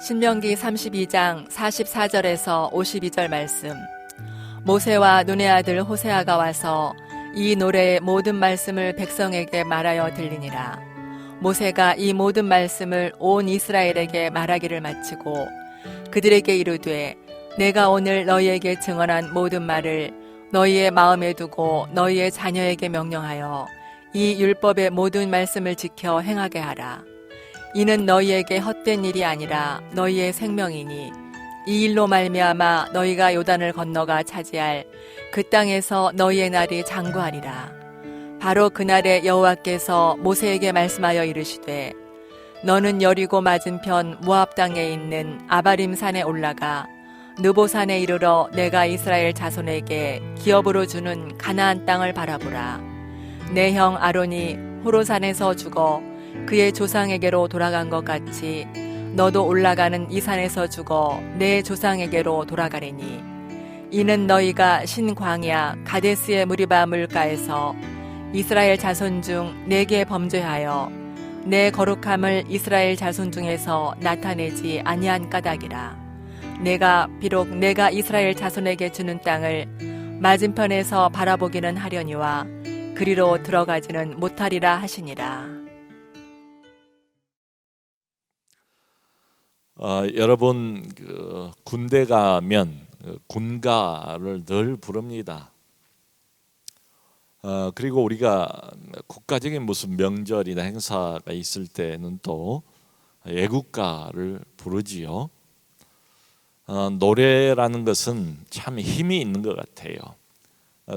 신명기 32장 44절에서 52절 말씀. 모세와 눈의 아들 호세아가 와서 이 노래의 모든 말씀을 백성에게 말하여 들리니라. 모세가 이 모든 말씀을 온 이스라엘에게 말하기를 마치고 그들에게 이르되 내가 오늘 너희에게 증언한 모든 말을 너희의 마음에 두고 너희의 자녀에게 명령하여 이 율법의 모든 말씀을 지켜 행하게 하라. 이는 너희에게 헛된 일이 아니라 너희의 생명이니 이 일로 말미암아 너희가 요단을 건너가 차지할 그 땅에서 너희의 날이 장구하리라. 바로 그날에 여호와께서 모세에게 말씀하여 이르시되 너는 여리고 맞은편 모압 땅에 있는 아바림 산에 올라가 느보산에 이르러 내가 이스라엘 자손에게 기업으로 주는 가나안 땅을 바라보라. 내 형 아론이 호로산에서 죽어 그의 조상에게로 돌아간 것 같이 너도 올라가는 이 산에서 죽어 내 조상에게로 돌아가리니 이는 너희가 신광야 가데스의 무리바 물가에서 이스라엘 자손 중 내게 범죄하여 내 거룩함을 이스라엘 자손 중에서 나타내지 아니한 까닭이라. 내가 비록 내가 이스라엘 자손에게 주는 땅을 맞은편에서 바라보기는 하려니와 그리로 들어가지는 못하리라 하시니라. 여러분 군대 가면 군가를 늘 부릅니다. 그리고 우리가 국가적인 무슨 명절이나 행사가 있을 때는 또 애국가를 부르지요. 노래라는 것은 참 힘이 있는 것 같아요.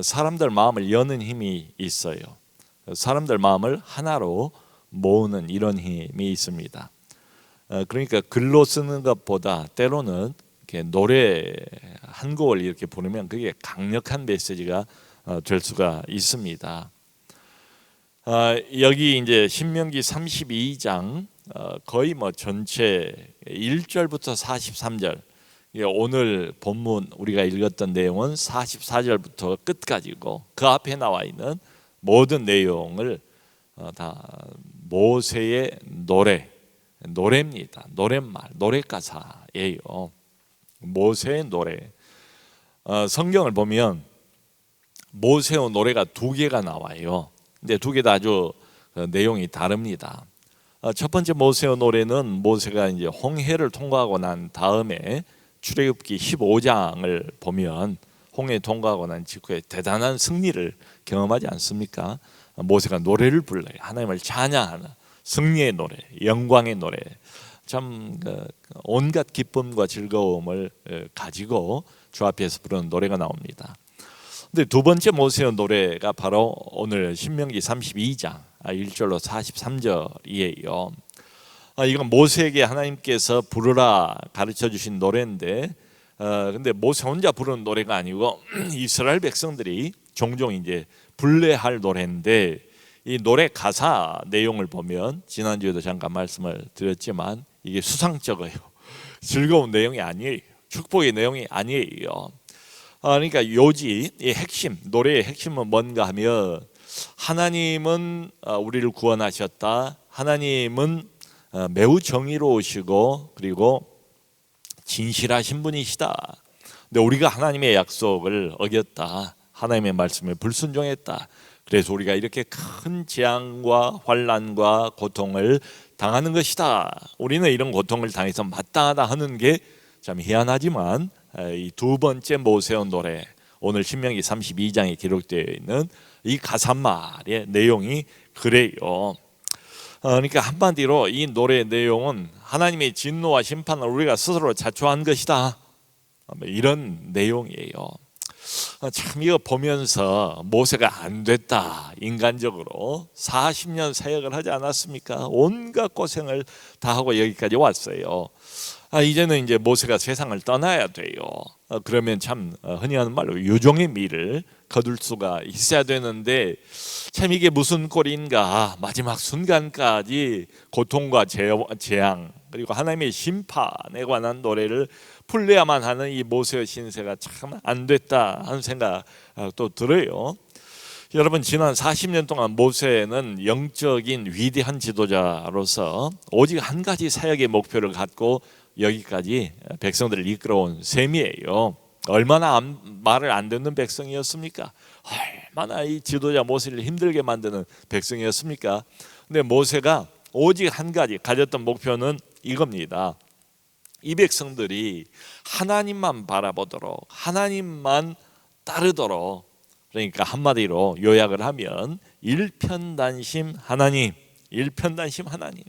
사람들 마음을 여는 힘이 있어요. 사람들 마음을 하나로 모으는 이런 힘이 있습니다. 그러니까 글로 쓰는 것보다 때로는 이렇게 노래 한 곡을 이렇게 부르면 그게 강력한 메시지가 될 수가 있습니다. 여기 이제 신명기 32장 거의 뭐 전체 1절부터 43절, 오늘 본문 우리가 읽었던 내용은 44절부터 끝까지고 그 앞에 나와 있는 모든 내용을 다 모세의 노래입니다. 노랫말, 노래가사예요. 모세의 노래. 성경을 보면 모세의 노래가 두 개가 나와요. 근데 두 개 다 아주 내용이 다릅니다. 첫 번째 모세의 노래는 모세가 이제 홍해를 통과하고 난 다음에 출애굽기 15장을 보면 홍해 통과하고 난 직후에 대단한 승리를 경험하지 않습니까? 모세가 노래를 불러요. 하나님을 찬양하는 승리의 노래, 영광의 노래, 참 온갖 기쁨과 즐거움을 가지고 주 앞에서 부르는 노래가 나옵니다. 근데 두 번째 모세의 노래가 바로 오늘 신명기 32장 1절로 43절이에요. 이건 모세에게 하나님께서 부르라 가르쳐 주신 노래인데, 근데 모세 혼자 부르는 노래가 아니고 이스라엘 백성들이 종종 이제 불러할 노래인데, 이 노래 가사 내용을 보면 지난주에도 잠깐 말씀을 드렸지만 이게 수상쩍어요. 즐거운 내용이 아니에요. 축복의 내용이 아니에요. 그러니까 요지 이 핵심, 노래의 핵심은 뭔가 하면 하나님은 우리를 구원하셨다. 하나님은 매우 정의로우시고 그리고 진실하신 분이시다. 근데 우리가 하나님의 약속을 어겼다. 하나님의 말씀에 불순종했다. 그래서 우리가 이렇게 큰 재앙과 환난과 고통을 당하는 것이다. 우리는 이런 고통을 당해서 마땅하다 하는 게 참 희한하지만 이 두 번째 모세의 노래, 오늘 신명기 32장에 기록되어 있는 이 가사말의 내용이 그래요. 그러니까 한마디로 이 노래의 내용은 하나님의 진노와 심판을 우리가 스스로 자초한 것이다. 이런 내용이에요. 참 이거 보면서 모세가 안 됐다. 인간적으로 40년 사역을 하지 않았습니까? 온갖 고생을 다 하고 여기까지 왔어요. 이제는 이제 모세가 세상을 떠나야 돼요. 그러면 참 흔히 하는 말로 유종의 미를 거둘 수가 있어야 되는데, 참 이게 무슨 꼴인가. 마지막 순간까지 고통과 재앙 그리고 하나님의 심판에 관한 노래를 불러야만 하는 이 모세의 신세가 참 안 됐다 하는 생각도 들어요. 여러분, 지난 40년 동안 모세는 영적인 위대한 지도자로서 오직 한 가지 사역의 목표를 갖고 여기까지 백성들을 이끌어온 셈이에요. 얼마나 말을 안 듣는 백성이었습니까? 얼마나 이 지도자 모세를 힘들게 만드는 백성이었습니까? 근데 모세가 오직 한 가지 가졌던 목표는 이겁니다. 이 백성들이 하나님만 바라보도록, 하나님만 따르도록, 그러니까 한마디로 요약을 하면 일편단심 하나님, 일편단심 하나님,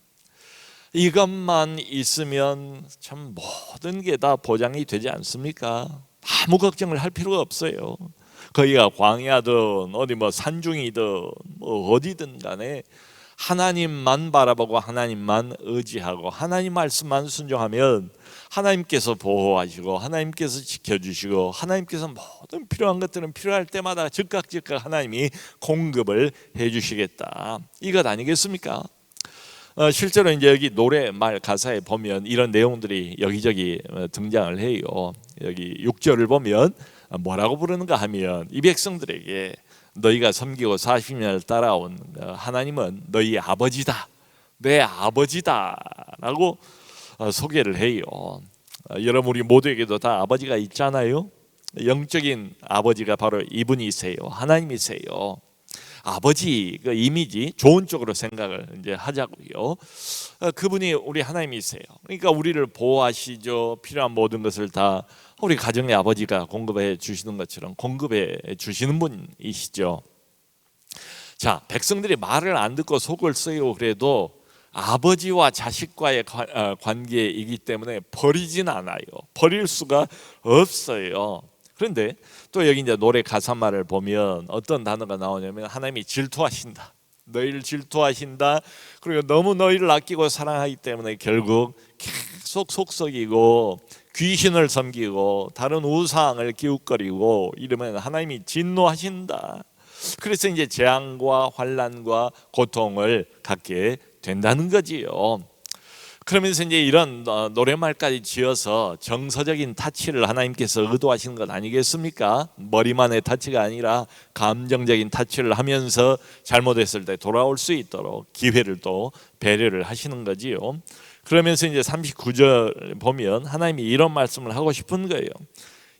이것만 있으면 참 모든 게 다 보장이 되지 않습니까? 아무 걱정을 할 필요가 없어요. 거기가 광야든 어디 뭐 산중이든 뭐 어디든 간에 하나님만 바라보고 하나님만 의지하고 하나님 말씀만 순종하면 하나님께서 보호하시고 하나님께서 지켜주시고 하나님께서 모든 필요한 것들은 필요할 때마다 즉각 하나님이 공급을 해주시겠다, 이것 아니겠습니까? 실제로 이제 여기 노래말 가사에 보면 이런 내용들이 여기저기 등장을 해요. 여기 6절을 보면 뭐라고 부르는가 하면 이 백성들에게 너희가 섬기고 40년을 따라온 하나님은 너희 아버지다, 내 아버지다 라고 소개를 해요. 여러분 우리 모두에게도 다 아버지가 있잖아요. 영적인 아버지가 바로 이분이세요. 하나님이세요. 아버지 그 이미지 좋은 쪽으로 생각을 이제 하자고요. 그분이 우리 하나님이세요. 그러니까 우리를 보호하시죠. 필요한 모든 것을 다 우리 가정의 아버지가 공급해 주시는 것처럼 공급해 주시는 분이시죠. 자, 백성들이 말을 안 듣고 속을 썩이고 그래도 아버지와 자식과의 관계이기 때문에 버리진 않아요. 버릴 수가 없어요. 그런데 또 여기 이제 노래 가사말을 보면 어떤 단어가 나오냐면 하나님이 질투하신다, 너희를 질투하신다. 그리고 너무 너희를 아끼고 사랑하기 때문에 결국 계속 속썩이고 귀신을 섬기고 다른 우상을 기웃거리고 이러면 하나님이 진노하신다. 그래서 이제 재앙과 환난과 고통을 갖게 된다는 거지요. 그러면서 이제 이런 노래말까지 지어서 정서적인 타치를 하나님께서 의도하시는 것 아니겠습니까? 머리만의 타치가 아니라 감정적인 타치를 하면서 잘못했을 때 돌아올 수 있도록 기회를 또 배려를 하시는 거지요. 그러면서 이제 39절 보면 하나님이 이런 말씀을 하고 싶은 거예요.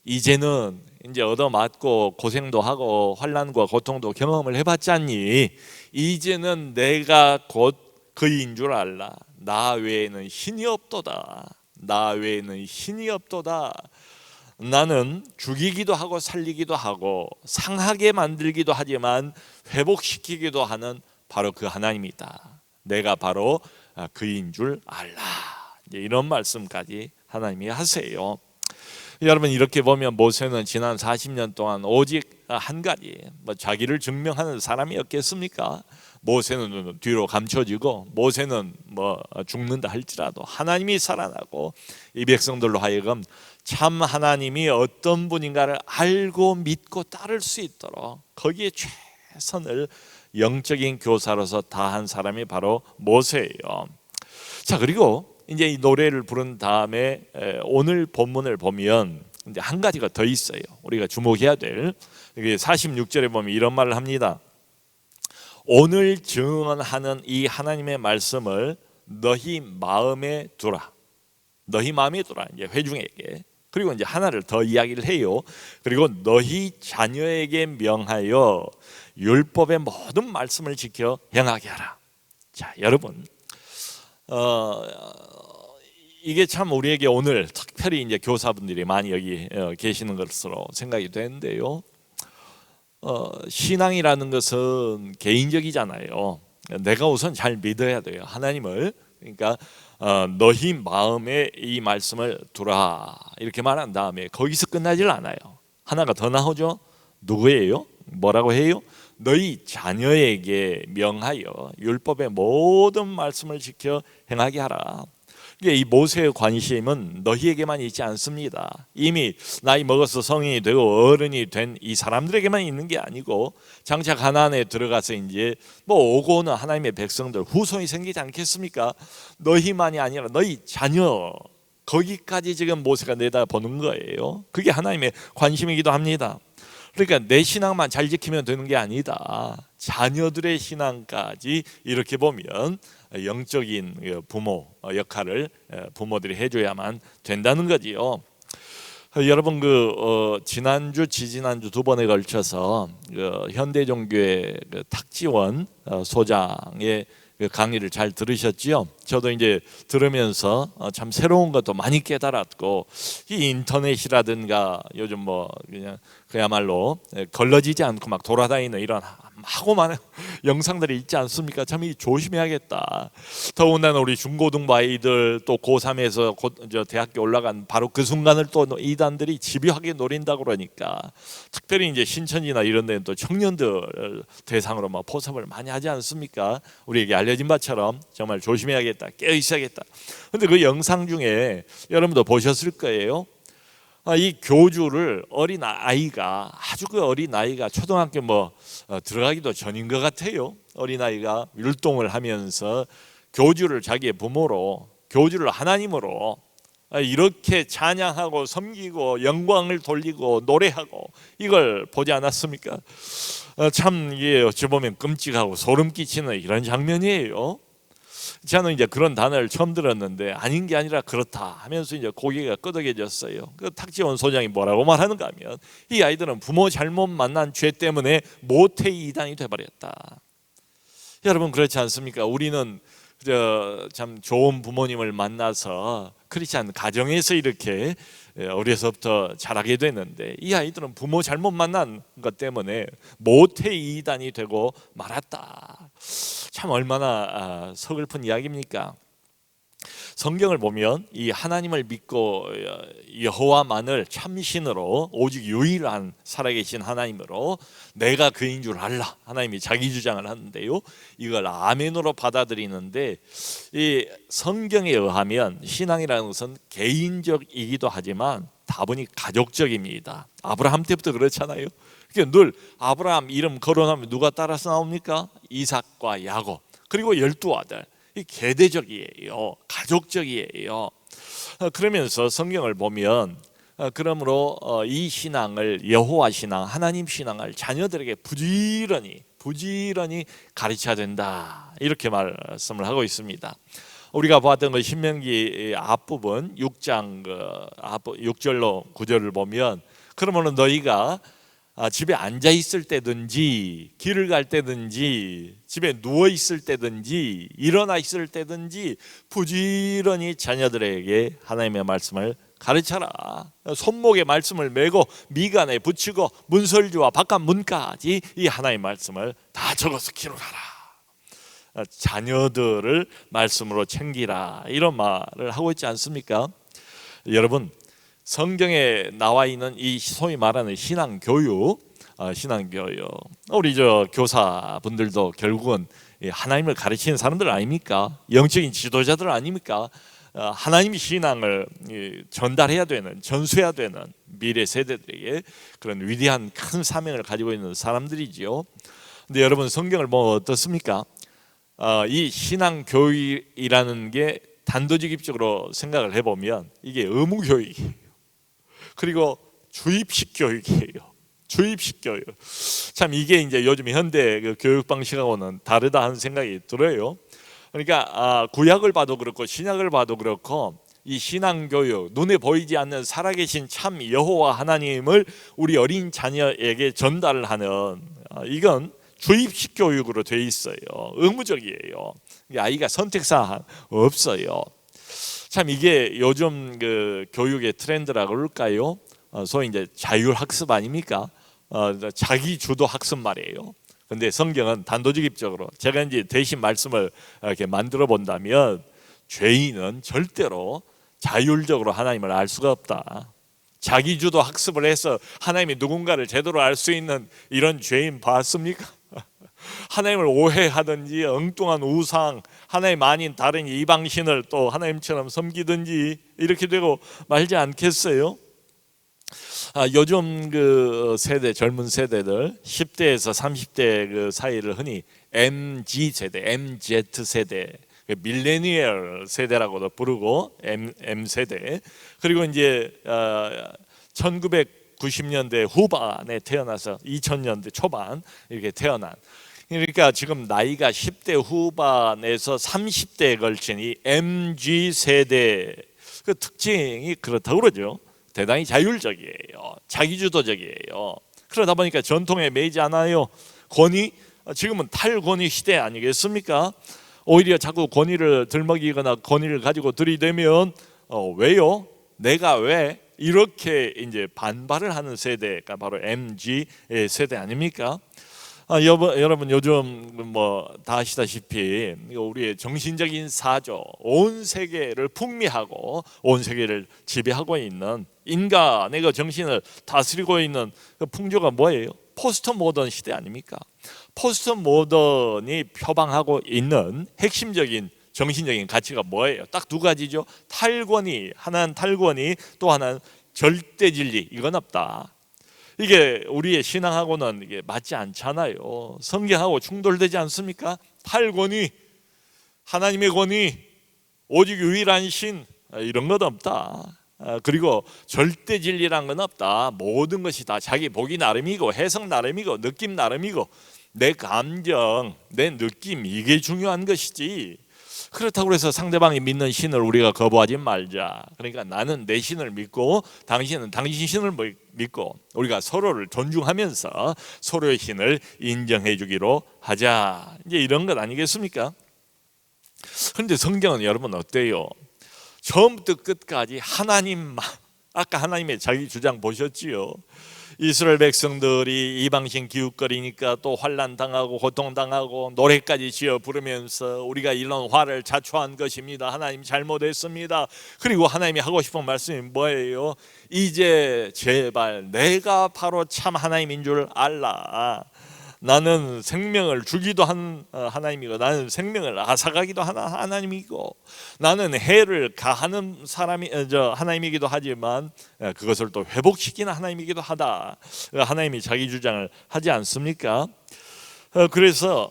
이제는 이제 얻어맞고 고생도 하고 환난과 고통도 경험을 해봤잖니. 이제는 내가 곧 그인 줄 알라. 나 외에는 신이 없도다. 나 외에는 신이 없도다. 나는 죽이기도 하고 살리기도 하고 상하게 만들기도 하지만 회복시키기도 하는 바로 그 하나님이다. 내가 바로 그인 줄 알라. 이런 말씀까지 하나님이 하세요. 여러분 이렇게 보면 모세는 지난 40년 동안 오직 한 가지 자기를 증명하는 사람이었겠습니까? 모세는 뒤로 감춰지고 모세는 죽는다 할지라도 하나님이 살아나고 이 백성들로 하여금 참 하나님이 어떤 분인가를 알고 믿고 따를 수 있도록 거기에 최선을 영적인 교사로서 다한 사람이 바로 모세예요. 자, 그리고 이제 이 노래를 부른 다음에 오늘 본문을 보면 이제 한 가지가 더 있어요. 우리가 주목해야 될 46절에 보면 이런 말을 합니다. 오늘 증언하는 이 하나님의 말씀을 너희 마음에 두라. 너희 마음에 두라. 이제 회중에게. 그리고 이제 하나를 더 이야기를 해요. 그리고 너희 자녀에게 명하여 율법의 모든 말씀을 지켜 행하게 하라. 자, 여러분, 이게 참 우리에게 오늘 특별히 이제 교사분들이 많이 여기 계시는 것으로 생각이 되는데요. 신앙이라는 것은 개인적이잖아요. 내가 우선 잘 믿어야 돼요. 하나님을. 그러니까 너희 마음에 이 말씀을 두라 이렇게 말한 다음에 거기서 끝나질 않아요. 하나가 더 나오죠. 누구예요? 뭐라고 해요? 너희 자녀에게 명하여 율법의 모든 말씀을 지켜 행하게 하라. 이 모세의 관심은 너희에게만 있지 않습니다. 이미 나이 먹어서 성인이 되고 어른이 된 이 사람들에게만 있는 게 아니고 장차 가나안에 들어가서 이제 오고 오는 하나님의 백성들 후손이 생기지 않겠습니까? 너희만이 아니라 너희 자녀 거기까지 지금 모세가 내다보는 거예요. 그게 하나님의 관심이기도 합니다. 그러니까 내 신앙만 잘 지키면 되는 게 아니다. 자녀들의 신앙까지 이렇게 보면 영적인 부모 역할을 부모들이 해줘야만 된다는 거지요. 여러분 지난주 지지난주 두 번에 걸쳐서 현대종교의 탁지원 소장의 강의를 잘 들으셨지요? 저도 이제 들으면서 참 새로운 것도 많이 깨달았고, 이 인터넷이라든가 요즘 그냥 그야말로 걸러지지 않고 막 돌아다니는 이런 하고 많은 영상들이 있지 않습니까? 참 조심해야겠다. 더군다나 우리 중고등부 아이들 또 고3에서 저 대학교 올라간 바로 그 순간을 또 이단들이 집요하게 노린다고 그러니까, 특별히 이제 신천지나 이런 데는 또 청년들 대상으로 막 포섭을 많이 하지 않습니까? 우리에게 알려진 바처럼 정말 조심해야겠다, 깨어 있어야겠다. 근데 그 영상 중에 여러분도 보셨을 거예요. 이 교주를 어린 아이가, 아주 어린 아이가 초등학교 들어가기도 전인 것 같아요. 어린 아이가 율동을 하면서 교주를 자기의 부모로, 교주를 하나님으로 이렇게 찬양하고 섬기고 영광을 돌리고 노래하고 이걸 보지 않았습니까? 참 이게 어찌 보면 끔찍하고 소름 끼치는 이런 장면이에요. 저는 이제 그런 단어를 처음 들었는데 아닌 게 아니라 그렇다 하면서 이제 고개가 끄덕여졌어요. 그 탁지원 소장이 뭐라고 말하는가 하면, 이 아이들은 부모 잘못 만난 죄 때문에 모태 이단이 돼버렸다. 여러분 그렇지 않습니까? 우리는 참 좋은 부모님을 만나서 크리스찬 가정에서 이렇게 어려서부터 자라게 됐는데, 이 아이들은 부모 잘못 만난 것 때문에 모태 이단이 되고 말았다. 참 얼마나 서글픈 이야기입니까? 성경을 보면 이 하나님을 믿고 여호와만을 참신으로, 오직 유일한 살아계신 하나님으로 내가 그인 줄 알라, 하나님이 자기 주장을 하는데요, 이걸 아멘으로 받아들이는데, 이 성경에 의하면 신앙이라는 것은 개인적이기도 하지만 다분히 가족적입니다. 아브라함 때부터 그렇잖아요. 그러니까 늘 아브라함 이름 거론하면 누가 따라서 나옵니까? 이삭과 야곱, 그리고 12아들. 이 계대적이에요, 가족적이에요. 그러면서 성경을 보면 그러므로 이 신앙을, 여호와 신앙, 하나님 신앙을 자녀들에게 부지런히 가르쳐야 된다, 이렇게 말씀을 하고 있습니다. 우리가 봤던 그 신명기 앞부분 6장 6절로 9절을 보면, 그러면 너희가 집에 앉아 있을 때든지 길을 갈 때든지 집에 누워 있을 때든지 일어나 있을 때든지 부지런히 자녀들에게 하나님의 말씀을 가르쳐라. 손목에 말씀을 메고 미간에 붙이고 문설주와 바깥 문까지 이 하나님의 말씀을 다 적어서 기록하라. 자녀들을 말씀으로 챙기라, 이런 말을 하고 있지 않습니까? 여러분, 성경에 나와 있는 이 소위 말하는 신앙교육, 우리 교사분들도 결국은 하나님을 가르치는 사람들 아닙니까? 영적인 지도자들 아닙니까? 하나님의 신앙을 전달해야 되는, 전수해야 되는 미래 세대들에게 그런 위대한 큰 사명을 가지고 있는 사람들이지요. 근데 여러분, 성경을 보면 어떻습니까? 이 신앙교육이라는 게 단도직입적으로 생각을 해보면 이게 의무교육이에요. 그리고 주입식 교육이에요. 주입식 교육. 참 이게 이제 요즘 현대 교육 방식하고는 다르다 하는 생각이 들어요. 그러니까 구약을 봐도 그렇고 신약을 봐도 그렇고, 이 신앙교육, 눈에 보이지 않는 살아계신 참 여호와 하나님을 우리 어린 자녀에게 전달하는, 이건 주입식 교육으로 돼 있어요. 의무적이에요. 아이가 선택사항 없어요. 참 이게 요즘 교육의 트렌드라고 그럴까요? 소위 이제 자율학습 아닙니까? 자기 주도 학습 말이에요. 근데 성경은 단도직입적으로, 제가 이제 대신 말씀을 이렇게 만들어 본다면, 죄인은 절대로 자율적으로 하나님을 알 수가 없다. 자기 주도 학습을 해서 하나님이 누군가를 제대로 알 수 있는 이런 죄인 봤습니까? 하나님을 오해하든지 엉뚱한 우상, 하나님 아닌 다른 이방신을 또 하나님처럼 섬기든지 이렇게 되고 말지 않겠어요? 요즘 세대, 젊은 세대들 10대에서 30대 사이를 흔히 MZ 세대, 밀레니얼 세대라고도 부르고 M 세대, 그리고 이제 1990년대 후반에 태어나서 2000년대 초반 이렇게 태어난, 그러니까 지금 나이가 10대 후반에서 30대에 걸친 이 MG 세대 그 특징이 그렇다고 그러죠. 대단히 자율적이에요. 자기주도적이에요. 그러다 보니까 전통에 매이지 않아요. 권위, 지금은 탈권위 시대 아니겠습니까? 오히려 자꾸 권위를 들먹이거나 권위를 가지고 들이대면 왜요? 내가 왜? 이렇게 이제 반발을 하는 세대가 바로 MG 세대 아닙니까? 여러분 요즘 뭐 다 아시다시피 우리의 정신적인 사조, 온 세계를 풍미하고 온 세계를 지배하고 있는 인간의 그 정신을 다스리고 있는 그 풍조가 뭐예요? 포스트 모던 시대 아닙니까? 포스트 모던이 표방하고 있는 핵심적인 정신적인 가치가 뭐예요? 딱 두 가지죠. 탈권위, 하나는 탈권위, 또 하나는 절대 진리. 이건 없다. 이게 우리의 신앙하고는 이게 맞지 않잖아요. 성경하고 충돌되지 않습니까? 탈권위, 하나님의 권위, 오직 유일한 신, 이런 것 없다. 그리고 절대 진리란 건 없다. 모든 것이 다 자기 보기 나름이고 해석 나름이고 느낌 나름이고 내 감정, 내 느낌, 이게 중요한 것이지. 그렇다고 해서 상대방이 믿는 신을 우리가 거부하지 말자. 그러니까 나는 내 신을 믿고 당신은 당신 신을 믿고 우리가 서로를 존중하면서 서로의 신을 인정해 주기로 하자. 이제 이런 것 아니겠습니까? 그런데 성경은 여러분 어때요? 처음부터 끝까지 하나님만, 아까 하나님의 자기 주장 보셨지요? 이스라엘 백성들이 이방신 기웃거리니까 또 환난 당하고 고통당하고 노래까지 지어 부르면서 우리가 이런 화를 자초한 것입니다. 하나님 잘못했습니다. 그리고 하나님이 하고 싶은 말씀이 뭐예요? 이제 제발 내가 바로 참 하나님인 줄 알라. 나는 생명을 주기도 한 하나님이고 나는 생명을 앗아가기도 하는 하나님이고 나는 해를 가하는 사람이 하나님이기도 하지만 그것을 또 회복시키는 하나님이기도 하다. 하나님이 자기 주장을 하지 않습니까? 그래서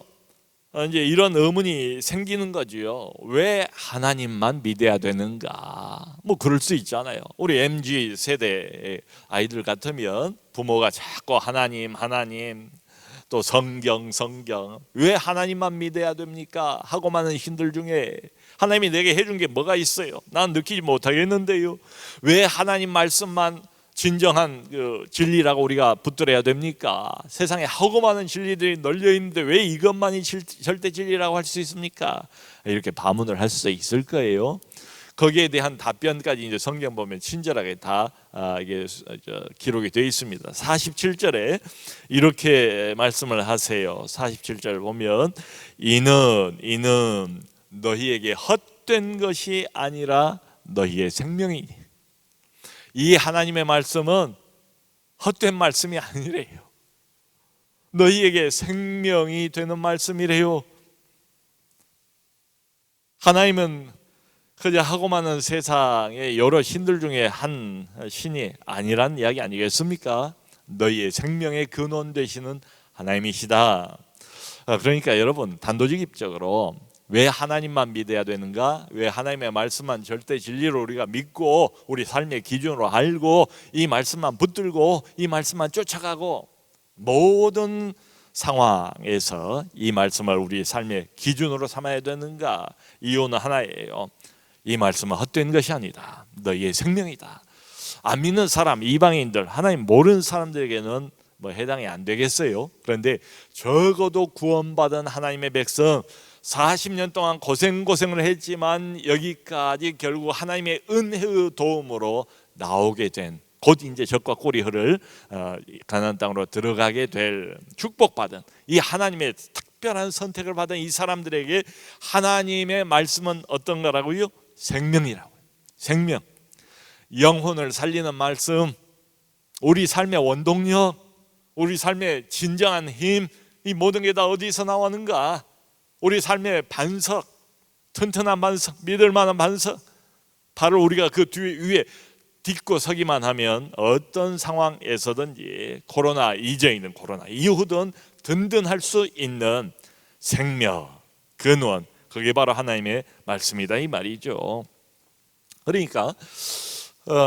이제 이런 의문이 생기는 거지요. 왜 하나님만 믿어야 되는가? 뭐 그럴 수 있잖아요. 우리 MG 세대 아이들 같으면 부모가 자꾸 하나님 또 성경 왜 하나님만 믿어야 됩니까? 하고 많은 신들 중에 하나님이 내게 해준 게 뭐가 있어요? 난 느끼지 못하겠는데요. 왜 하나님 말씀만 진정한 그 진리라고 우리가 붙들어야 됩니까? 세상에 하고 많은 진리들이 널려 있는데 왜 이것만이 절대 진리라고 할 수 있습니까? 이렇게 반문을 할 수 있을 거예요. 거기에 대한 답변까지 이제 성경 보면 친절하게 다 이게 기록이 되어 있습니다. 47절에 이렇게 말씀을 하세요. 47절 보면 이는 너희에게 헛된 것이 아니라 너희의 생명이니. 이 하나님의 말씀은 헛된 말씀이 아니래요. 너희에게 생명이 되는 말씀이래요. 하나님은 그저 하고 많은 세상의 여러 신들 중에 한 신이 아니란 이야기 아니겠습니까? 너희의 생명의 근원 되시는 하나님이시다. 그러니까 여러분 단도직입적으로 왜 하나님만 믿어야 되는가? 왜 하나님의 말씀만 절대 진리로 우리가 믿고 우리 삶의 기준으로 알고 이 말씀만 붙들고 이 말씀만 쫓아가고 모든 상황에서 이 말씀을 우리 삶의 기준으로 삼아야 되는가? 이유는 하나예요. 이 말씀은 헛된 것이 아니다. 너희의 생명이다. 안 믿는 사람, 이방인들, 하나님 모르는 사람들에게는 뭐 해당이 안 되겠어요. 그런데 적어도 구원받은 하나님의 백성 40년 동안 고생을 했지만 여기까지 결국 하나님의 은혜의 도움으로 나오게 된, 곧 이제 젖과 꿀이 흐를 가나안 땅으로 들어가게 될 축복받은 이 하나님의 특별한 선택을 받은 이 사람들에게 하나님의 말씀은 어떤 거라고요? 생명이라고요. 생명, 영혼을 살리는 말씀, 우리 삶의 원동력, 우리 삶의 진정한 힘, 이 모든 게 다 어디서 나오는가? 우리 삶의 반석, 튼튼한 반석, 믿을 만한 반석, 바로 우리가 그 위에 딛고 서기만 하면 어떤 상황에서든지 코로나 이전이든 코로나 이후든 든든할 수 있는 생명, 근원, 그게 바로 하나님의 말씀이다 이 말이죠. 그러니까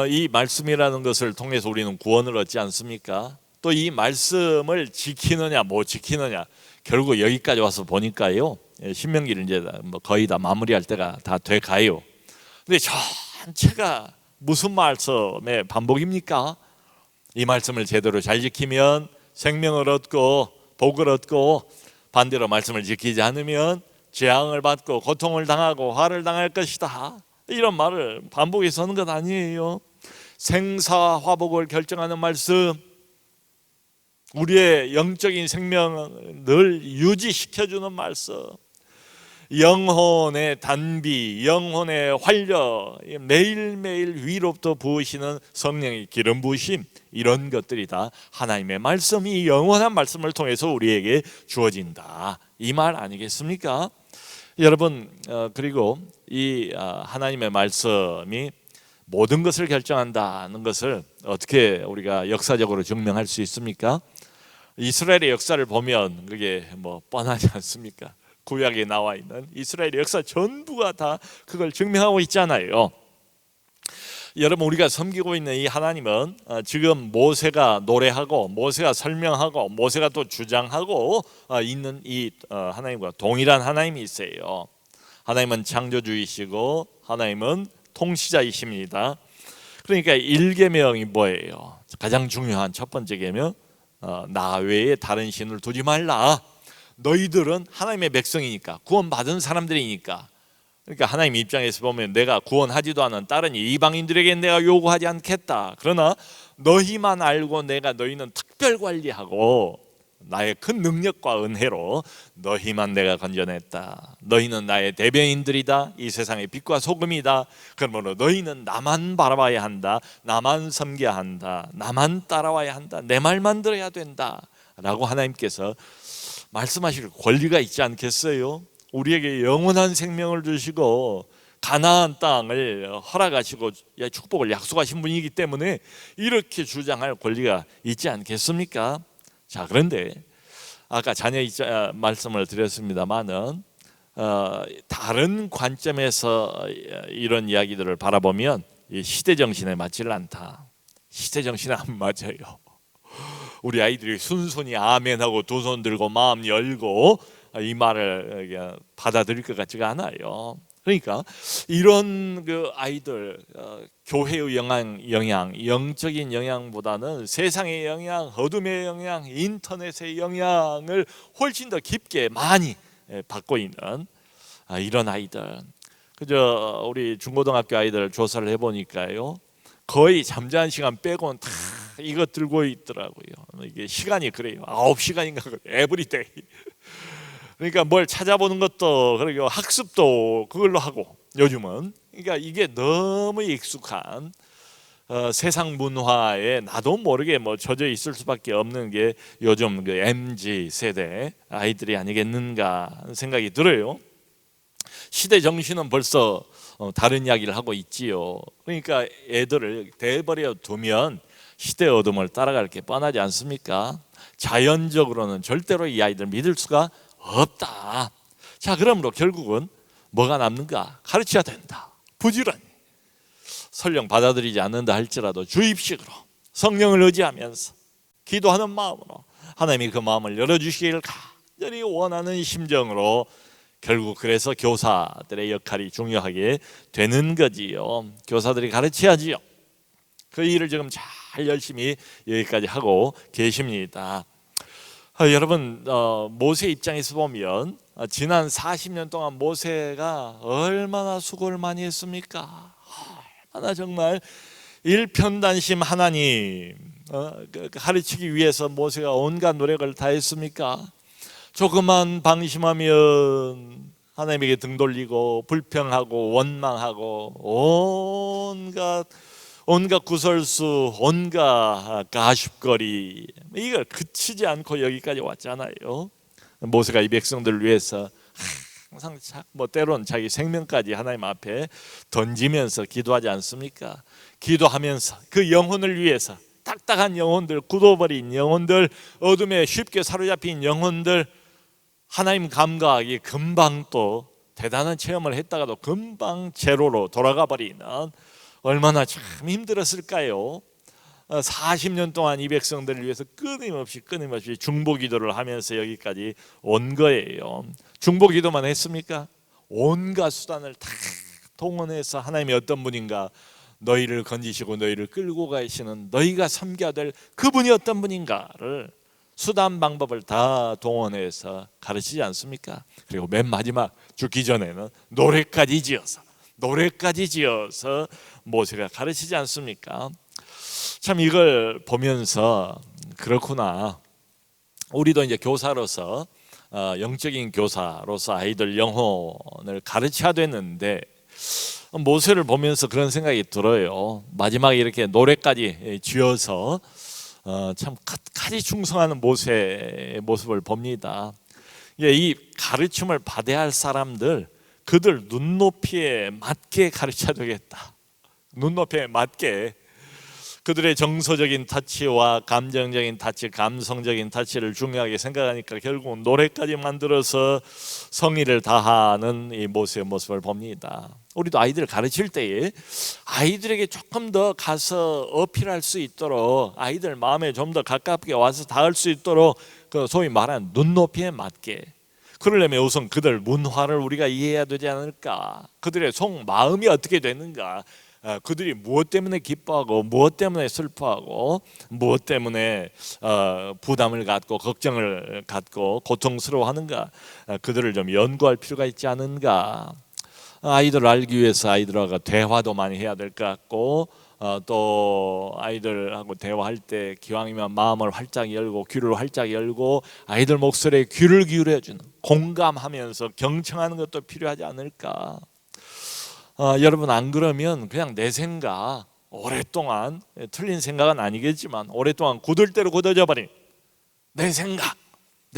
이 말씀이라는 것을 통해서 우리는 구원을 얻지 않습니까? 또 이 말씀을 지키느냐 못 지키느냐, 결국 여기까지 와서 보니까요, 신명기를 이제 뭐 거의 다 마무리할 때가 다 돼 가요. 근데 전체가 무슨 말씀의 반복입니까? 이 말씀을 제대로 잘 지키면 생명을 얻고 복을 얻고, 반대로 말씀을 지키지 않으면 재앙을 받고 고통을 당하고 화를 당할 것이다. 이런 말을 반복해서 하는 것 아니에요. 생사화복을 결정하는 말씀, 우리의 영적인 생명을 늘 유지시켜주는 말씀, 영혼의 단비, 영혼의 활력, 매일매일 위로부터 부으시는 성령의 기름 부으심, 이런 것들이 다 하나님의 말씀이 영원한 말씀을 통해서 우리에게 주어진다, 이 말 아니겠습니까? 여러분, 그리고 이 하나님의 말씀이 모든 것을 결정한다는 것을 어떻게 우리가 역사적으로 증명할 수 있습니까? 이스라엘의 역사를 보면 그게 뭐 뻔하지 않습니까? 구약에 나와 있는 이스라엘의 역사 전부가 다 그걸 증명하고 있잖아요. 여러분, 우리가 섬기고 있는 이 하나님은 지금 모세가 노래하고 모세가 설명하고 모세가 또 주장하고 있는 이 하나님과 동일한 하나님이세요. 하나님은 창조주이시고 하나님은 통치자이십니다. 그러니까 1계명이 뭐예요? 가장 중요한 첫 번째 계명, 나 외에 다른 신을 두지 말라. 너희들은 하나님의 백성이니까, 구원받은 사람들이니까. 그러니까 하나님 입장에서 보면 내가 구원하지도 않은 다른 이방인들에게 내가 요구하지 않겠다. 그러나 너희만 알고 내가 너희는 특별 관리하고 나의 큰 능력과 은혜로 너희만 내가 건져냈다. 너희는 나의 대변인들이다. 이 세상의 빛과 소금이다. 그러므로 너희는 나만 바라봐야 한다. 나만 섬겨야 한다. 나만 따라와야 한다. 내 말만 들어야 된다 라고 하나님께서 말씀하실 권리가 있지 않겠어요? 우리에게 영원한 생명을 주시고 가나안 땅을 허락하시고 축복을 약속하신 분이기 때문에 이렇게 주장할 권리가 있지 않겠습니까? 자, 그런데 아까 자녀 말씀을 드렸습니다마는 다른 관점에서 이런 이야기들을 바라보면 시대 정신에 맞지를 않다. 시대 정신에 안 맞아요. 우리 아이들이 순순히 아멘하고 두 손 들고 마음 열고 이 말을 받아들일 것 같지가 않아요. 그러니까 이런 그 아이들, 교회의 영향, 영적인 영향보다는 세상의 영향, 어둠의 영향, 인터넷의 영향을 훨씬 더 깊게 많이 받고 있는 이런 아이들. 그저 우리 중고등학교 아이들 조사를 해보니까요, 거의 잠자는 시간 빼고는 다 이거 들고 있더라고요. 이게 시간이 그래요. 9시간인가 에브리데이. 그러니까 뭘 찾아보는 것도, 그리고 학습도 그걸로 하고 요즘은. 그러니까 이게 너무 익숙한 세상 문화에 나도 모르게 뭐 젖어 있을 수밖에 없는 게 요즘 그 MZ 세대 아이들이 아니겠는가 생각이 들어요. 시대 정신은 벌써 다른 이야기를 하고 있지요. 그러니까 애들을 대버려 두면 시대 어둠을 따라갈 게 뻔하지 않습니까? 자연적으로는 절대로 이 아이들 믿을 수가 없다. 자, 그러므로 결국은 뭐가 남는가? 가르쳐야 된다. 부지런히. 설령 받아들이지 않는다 할지라도 주입식으로 성령을 의지하면서 기도하는 마음으로 하나님이 그 마음을 열어주시기를 간절히 원하는 심정으로, 결국 그래서 교사들의 역할이 중요하게 되는 거지요. 교사들이 가르쳐야지요. 그 일을 지금 잘 열심히 여기까지 하고 계십니다. 여러분, 모세 입장에서 보면 지난 40년 동안 모세가 얼마나 수고를 많이 했습니까? 얼마나 정말 일편단심 하나님 가르치기 위해서 모세가 온갖 노력을 다했습니까? 조금만 방심하면 하나님에게 등 돌리고 불평하고 원망하고 온갖 구설수, 온갖 가십거리, 이걸 그치지 않고 여기까지 왔잖아요. 모세가 이 백성들을 위해서 항상 뭐 때론 자기 생명까지 하나님 앞에 던지면서 기도하지 않습니까? 기도하면서 그 영혼을 위해서, 딱딱한 영혼들, 굳어버린 영혼들, 어둠에 쉽게 사로잡힌 영혼들, 하나님 감각이 금방 또 대단한 체험을 했다가도 금방 제로로 돌아가 버리는 얼마나 참 힘들었을까요? 40년 동안 이 백성들을 위해서 끊임없이 중보기도를 하면서 여기까지 온 거예요. 중보기도만 했습니까? 온갖 수단을 다 동원해서 하나님이 어떤 분인가, 너희를 건지시고 너희를 끌고 가시는 너희가 섬겨야 될 그분이 어떤 분인가를 수단 방법을 다 동원해서 가르치지 않습니까? 그리고 맨 마지막 죽기 전에는 노래까지 지어서 모세가 가르치지 않습니까? 참 이걸 보면서 그렇구나, 우리도 이제 교사로서 영적인 교사로서 아이들 영혼을 가르쳐야 되는데 모세를 보면서 그런 생각이 들어요. 마지막에 이렇게 노래까지 지어서 참 끝까지 충성하는 모세의 모습을 봅니다. 이 가르침을 받아야 할 사람들, 그들 눈높이에 맞게 가르쳐야 되겠다. 눈높이에 맞게 그들의 정서적인 타치와 감정적인 타치, 감성적인 타치를 중요하게 생각하니까 결국은 노래까지 만들어서 성의를 다하는 이 모세의 모습을 봅니다. 우리도 아이들을 가르칠 때에 아이들에게 조금 더 가서 어필할 수 있도록, 아이들 마음에 좀 더 가깝게 와서 닿을 수 있도록 그 소위 말하는 눈높이에 맞게, 그러려면 우선 그들 문화를 우리가 이해해야 되지 않을까, 그들의 속마음이 어떻게 되는가, 그들이 무엇 때문에 기뻐하고 무엇 때문에 슬퍼하고 무엇 때문에 부담을 갖고 걱정을 갖고 고통스러워하는가, 그들을 좀 연구할 필요가 있지 않은가. 아이들을 알기 위해서 아이들하고 대화도 많이 해야 될 것 같고, 또 아이들하고 대화할 때 기왕이면 마음을 활짝 열고 귀를 활짝 열고 아이들 목소리에 귀를 기울여주는, 공감하면서 경청하는 것도 필요하지 않을까. 여러분, 안 그러면 그냥 내 생각, 오랫동안 틀린 생각은 아니겠지만 오랫동안 굳을 대로 굳어져 버린 내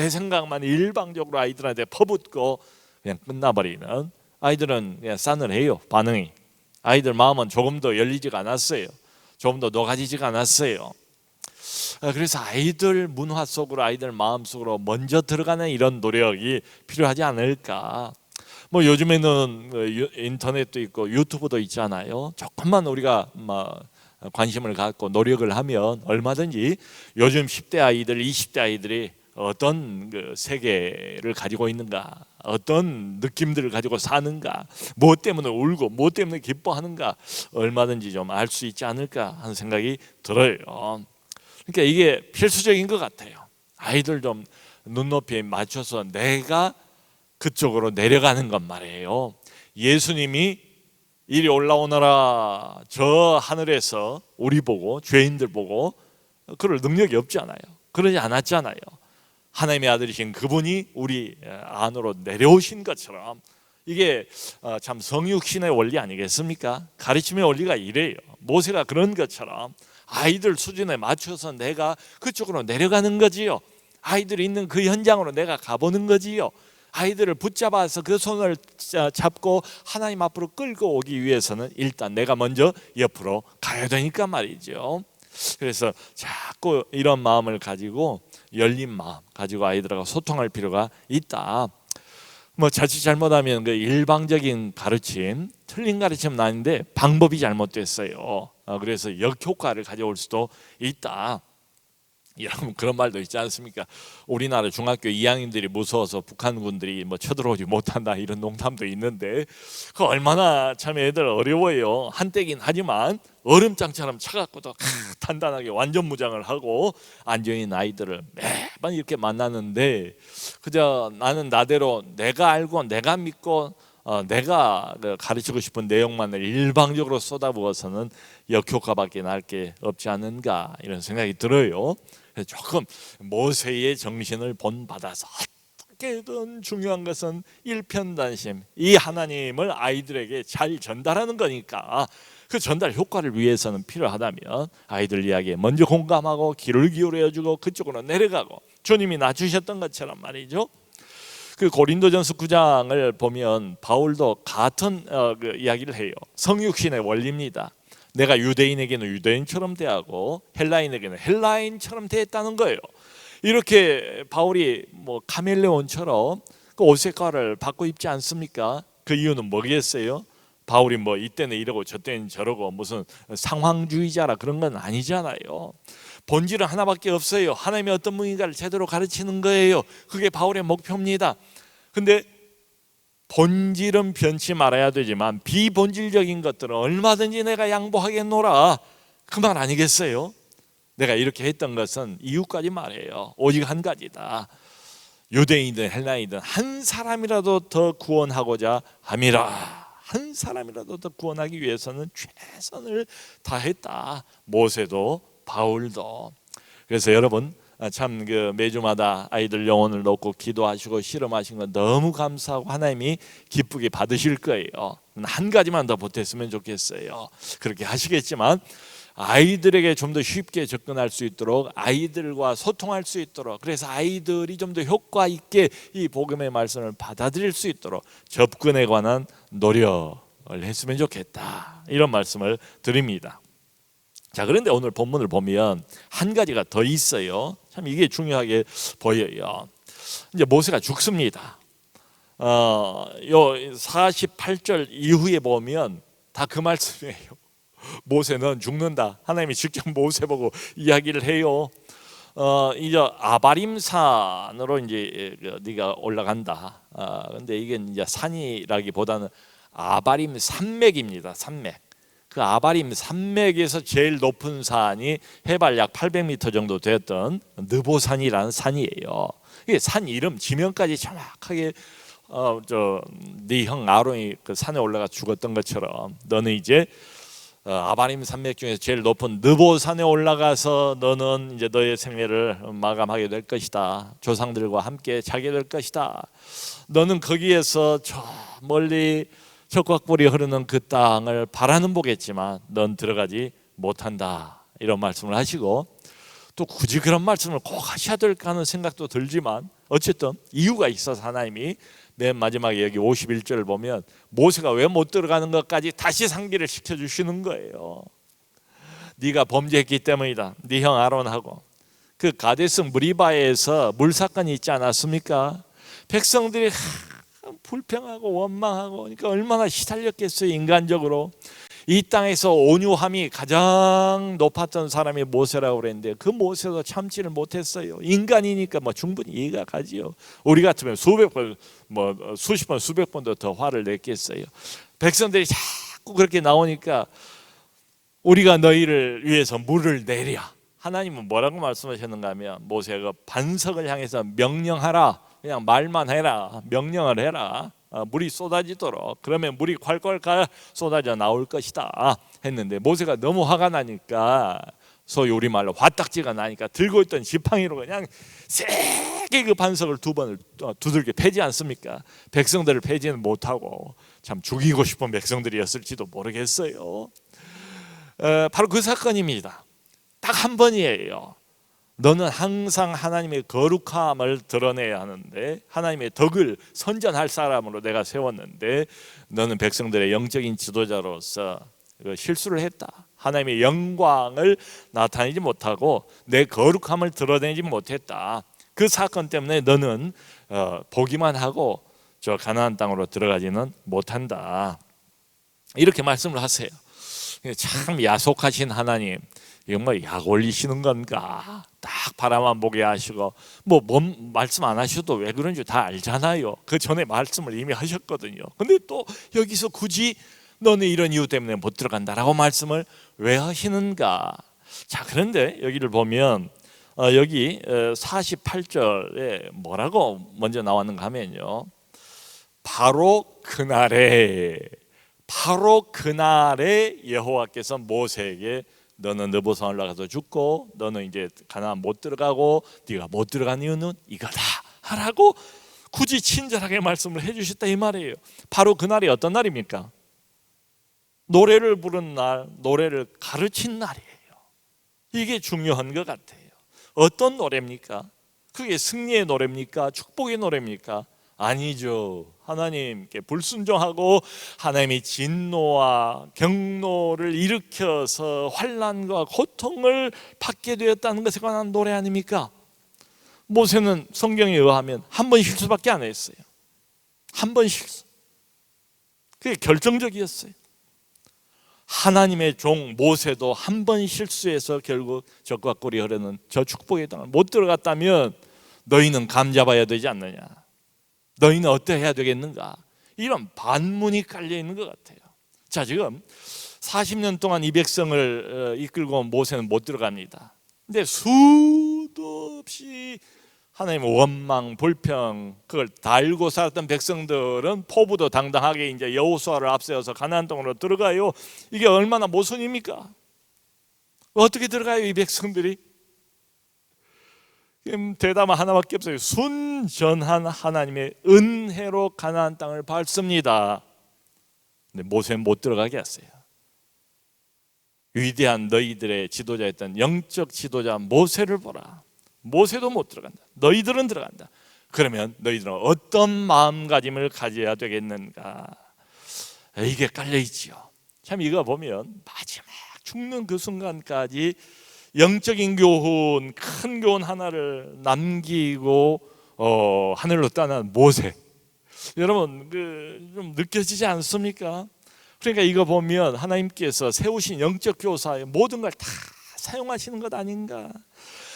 생각만 일방적으로 아이들한테 퍼붓고 그냥 끝나버리는, 아이들은 그냥 싸늘해요, 반응이. 아이들 마음은 조금 더 열리지가 않았어요. 조금 더 녹아지지가 않았어요. 그래서 아이들 문화 속으로, 아이들 마음 속으로 먼저 들어가는 이런 노력이 필요하지 않을까. 뭐 요즘에는 인터넷도 있고 유튜브도 있잖아요. 조금만 우리가 관심을 갖고 노력을 하면 얼마든지 요즘 10대 아이들, 20대 아이들이 어떤 그 세계를 가지고 있는가, 어떤 느낌들을 가지고 사는가, 무엇 때문에 울고 무엇 때문에 기뻐하는가, 얼마든지 좀 알 수 있지 않을까 하는 생각이 들어요. 그러니까 이게 필수적인 것 같아요. 아이들 좀 눈높이에 맞춰서 내가 그쪽으로 내려가는 것 말이에요. 예수님이 이리 올라오너라 저 하늘에서 우리 보고, 죄인들 보고 그럴 능력이 없잖아요. 그러지 않았잖아요. 하나님의 아들이신 그분이 우리 안으로 내려오신 것처럼, 이게 참 성육신의 원리 아니겠습니까? 가르침의 원리가 이래요. 모세가 그런 것처럼 아이들 수준에 맞춰서 내가 그쪽으로 내려가는 거지요. 아이들이 있는 그 현장으로 내가 가보는 거지요. 아이들을 붙잡아서 그 손을 잡고 하나님 앞으로 끌고 오기 위해서는 일단 내가 먼저 옆으로 가야 되니까 말이죠. 그래서 자꾸 이런 마음을 가지고, 열린 마음 가지고 아이들하고 소통할 필요가 있다. 뭐 자칫 잘못하면 그 일방적인 가르침, 틀린 가르침은 아닌데 방법이 잘못됐어요. 그래서 역효과를 가져올 수도 있다. 여러분, 그런 말도 있지 않습니까? 우리나라 중학교 2학년들이 무서워서 북한군들이 뭐 쳐들어오지 못한다, 이런 농담도 있는데 그 얼마나 참 애들 어려워요. 한때긴 하지만 얼음장처럼 차갑고도 단단하게 완전 무장을 하고 앉아있는 아이들을 매번 이렇게 만나는데, 그저 나는 나대로 내가 알고 내가 믿고 내가 가르치고 싶은 내용만을 일방적으로 쏟아부어서는 역효과밖에 날 게 없지 않은가, 이런 생각이 들어요. 조금 모세의 정신을 본받아서 어떻게든 중요한 것은 일편단심, 이 하나님을 아이들에게 잘 전달하는 거니까 그 전달 효과를 위해서는 필요하다면 아이들 이야기에 먼저 공감하고 귀를 기울여주고 그쪽으로 내려가고, 주님이 낮추셨던 것처럼 말이죠. 그 고린도전서 9장을 보면 바울도 같은 그 이야기를 해요. 성육신의 원리입니다. 내가 유대인에게는 유대인처럼 대하고 헬라인에게는 헬라인처럼 대했다는 거예요. 이렇게 바울이 뭐 카멜레온처럼 그 옷 색깔을 바꿔 입지 않습니까? 그 이유는 뭐겠어요? 바울이 뭐 이때는 이러고 저때는 저러고 무슨 상황주의자라 그런 건 아니잖아요. 본질은 하나밖에 없어요. 하나님이 어떤 분인가를 제대로 가르치는 거예요. 그게 바울의 목표입니다. 근데 본질은 변치 말아야 되지만 비본질적인 것들은 얼마든지 내가 양보하겠노라, 그 말 아니겠어요? 내가 이렇게 했던 것은 이유까지 말해요. 오직 한 가지다. 유대인이든 헬라인이든 한 사람이라도 더 구원하고자 함이라. 한 사람이라도 더 구원하기 위해서는 최선을 다했다. 모세도 바울도. 그래서 여러분 참 매주마다 아이들 영혼을 놓고 기도하시고 실험하신 건 너무 감사하고 하나님이 기쁘게 받으실 거예요. 한 가지만 더 보탰으면 좋겠어요. 그렇게 하시겠지만 아이들에게 좀 더 쉽게 접근할 수 있도록, 아이들과 소통할 수 있도록, 그래서 아이들이 좀 더 효과 있게 이 복음의 말씀을 받아들일 수 있도록 접근에 관한 노력을 했으면 좋겠다, 이런 말씀을 드립니다. 자, 그런데 오늘 본문을 보면 한 가지가 더 있어요. 참 이게 중요하게 보여요. 이제 모세가 죽습니다. 요 48절 이후에 보면 다 그 말씀이에요. 모세는 죽는다. 하나님이 직접 모세 보고 이야기를 해요. 이제 아바림산으로 이제 네가 올라간다. 근데 이게 이제 산이라기보다는 아바림 산맥입니다. 산맥. 그 아바림 산맥에서 제일 높은 산이 해발 약 800m 정도 되었던 느보산이라는 산이에요. 이게 산 이름 지명까지 정확하게 네 형 아론이 그 산에 올라가 죽었던 것처럼 너는 이제 아바림 산맥 중에서 제일 높은 느보산에 올라가서 너는 이제 너의 생애를 마감하게 될 것이다. 조상들과 함께 자게 될 것이다. 너는 거기에서 저 멀리 적각불이 흐르는 그 땅을 바라는 보겠지만 넌 들어가지 못한다, 이런 말씀을 하시고, 또 굳이 그런 말씀을 꼭 하셔야 될까 하는 생각도 들지만 어쨌든 이유가 있어서 하나님이 맨 마지막에 여기 51절을 보면 모세가 왜 못 들어가는 것까지 다시 상기를 시켜주시는 거예요. 네가 범죄했기 때문이다. 네 형 아론하고 그 가데스 무리바에서 물사건이 있지 않았습니까? 백성들이 불평하고 원망하고 그러니까 얼마나 시달렸겠어요. 인간적으로 이 땅에서 온유함이 가장 높았던 사람이 모세라고 그랬는데 그 모세도 참지를 못했어요. 인간이니까 뭐 충분히 이해가 가지요. 우리 같으면 수백 번, 뭐 수십 번, 수백 번도 더 화를 냈겠어요. 백성들이 자꾸 그렇게 나오니까 우리가 너희를 위해서 물을 내려. 하나님은 뭐라고 말씀하셨는가 하면 모세가 반석을 향해서 명령하라. 그냥 말만 해라. 명령을 해라. 물이 쏟아지도록. 그러면 물이 콸콸콸 쏟아져 나올 것이다 했는데 모세가 너무 화가 나니까, 소위 우리말로 화딱지가 나니까 들고 있던 지팡이로 그냥 세게 그 반석을 두 번을 두들겨 패지 않습니까? 백성들을 패지는 못하고 참 죽이고 싶은 백성들이었을지도 모르겠어요. 바로 그 사건입니다. 딱 한 번이에요. 너는 항상 하나님의 거룩함을 드러내야 하는데, 하나님의 덕을 선전할 사람으로 내가 세웠는데 너는 백성들의 영적인 지도자로서 실수를 했다. 하나님의 영광을 나타내지 못하고 내 거룩함을 드러내지 못했다. 그 사건 때문에 너는 보기만 하고 저 가나안 땅으로 들어가지는 못한다. 이렇게 말씀을 하세요. 참 야속하신 하나님, 이거 뭐 약 올리시는 건가? 딱 바라만 보게 하시고 뭔 말씀 안 하셔도 왜 그런지 다 알잖아요. 그 전에 말씀을 이미 하셨거든요. 근데 또 여기서 굳이 너는 이런 이유 때문에 못 들어간다라고 말씀을 왜 하시는가? 자, 그런데 여기를 보면 여기 48절에 뭐라고 먼저 나왔는가 하면요, 바로 그날에 여호와께서 모세에게 너는 느보산 올라가서 죽고 너는 이제 가나안 못 들어가고 네가 못 들어간 이유는 이거다 하라고 굳이 친절하게 말씀을 해주셨다, 이 말이에요. 바로 그날이 어떤 날입니까? 노래를 부른 날, 노래를 가르친 날이에요. 이게 중요한 것 같아요. 어떤 노래입니까? 그게 승리의 노래입니까? 축복의 노래입니까? 아니죠. 하나님께 불순종하고 하나님의 진노와 경노를 일으켜서 환난과 고통을 받게 되었다는 것에 관한 노래 아닙니까? 모세는 성경에 의하면 한 번 실수밖에 안 했어요. 한 번 실수. 그게 결정적이었어요. 하나님의 종 모세도 한 번 실수해서 결국 적과 꿀이 흐르는 저 축복의 땅을 못 들어갔다면 너희는 감 잡아야 되지 않느냐, 너희는 어떠해야 되겠는가, 이런 반문이 깔려 있는 것 같아요. 자, 지금 40년 동안 이 백성을 이끌고 온 모세는 못 들어갑니다. 근데 수도 없이 하나님의 원망, 불평, 그걸 다 알고 살았던 백성들은 포부도 당당하게 이제 여호수아를 앞세워서 가나안 땅으로 들어가요. 이게 얼마나 모순입니까? 어떻게 들어가요, 이 백성들이? 대답 하나밖에 없어요. 순전한 하나님의 은혜로 가나안 땅을 밟습니다. 근데 모세는 못 들어가게 했어요. 위대한 너희들의 지도자였던 영적 지도자 모세를 보라. 모세도 못 들어간다. 너희들은 들어간다. 그러면 너희들은 어떤 마음가짐을 가져야 되겠는가? 이게 깔려 있지요. 참 이거 보면 마지막 죽는 그 순간까지 영적인 교훈, 큰 교훈 하나를 남기고 하늘로 떠난 모세. 여러분 좀 느껴지지 않습니까? 그러니까 이거 보면 하나님께서 세우신 영적 교사의 모든 걸 다 사용하시는 것 아닌가?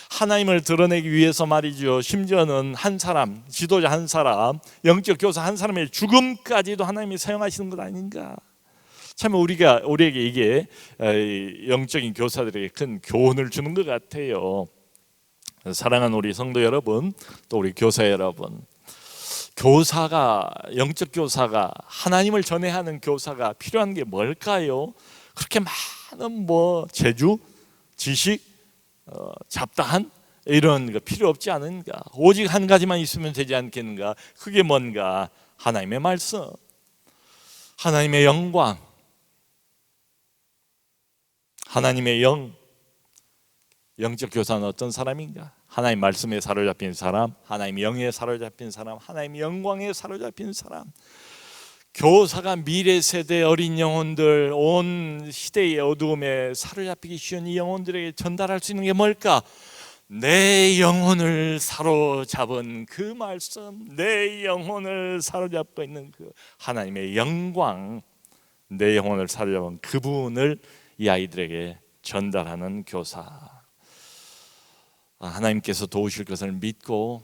하나님을 드러내기 위해서 말이죠. 심지어는 한 사람, 지도자 한 사람, 영적 교사 한 사람의 죽음까지도 하나님이 사용하시는 것 아닌가? 참 우리에게 이게 영적인 교사들에게 큰 교훈을 주는 것 같아요. 사랑하는 우리 성도 여러분, 또 우리 교사 여러분, 교사가, 영적 교사가, 하나님을 전해야 하는 교사가 필요한 게 뭘까요? 그렇게 많은 재주, 지식, 잡다한 이런 거 필요 없지 않은가? 오직 한 가지만 있으면 되지 않겠는가? 그게 뭔가? 하나님의 말씀, 하나님의 영광, 하나님의 영적 교사는 어떤 사람인가? 하나님 말씀에 사로잡힌 사람, 하나님의 영에 사로잡힌 사람, 하나님의 영광에 사로잡힌 사람. 교사가 미래 세대 어린 영혼들, 온 시대의 어두움에 사로잡히기 쉬운 이 영혼들에게 전달할 수 있는 게 뭘까? 내 영혼을 사로잡은 그 말씀, 내 영혼을 사로잡고 있는 그 하나님의 영광, 내 영혼을 사로잡은 그분을 이 아이들에게 전달하는 교사. 하나님께서 도우실 것을 믿고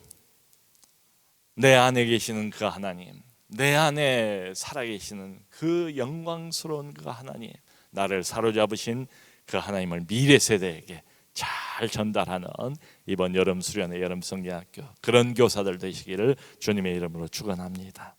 내 안에 계시는 그 하나님, 내 안에 살아계시는 그 영광스러운 그 하나님, 나를 사로잡으신 그 하나님을 미래 세대에게 잘 전달하는 이번 여름 수련회 여름 성경학교 그런 교사들 되시기를 주님의 이름으로 축원합니다.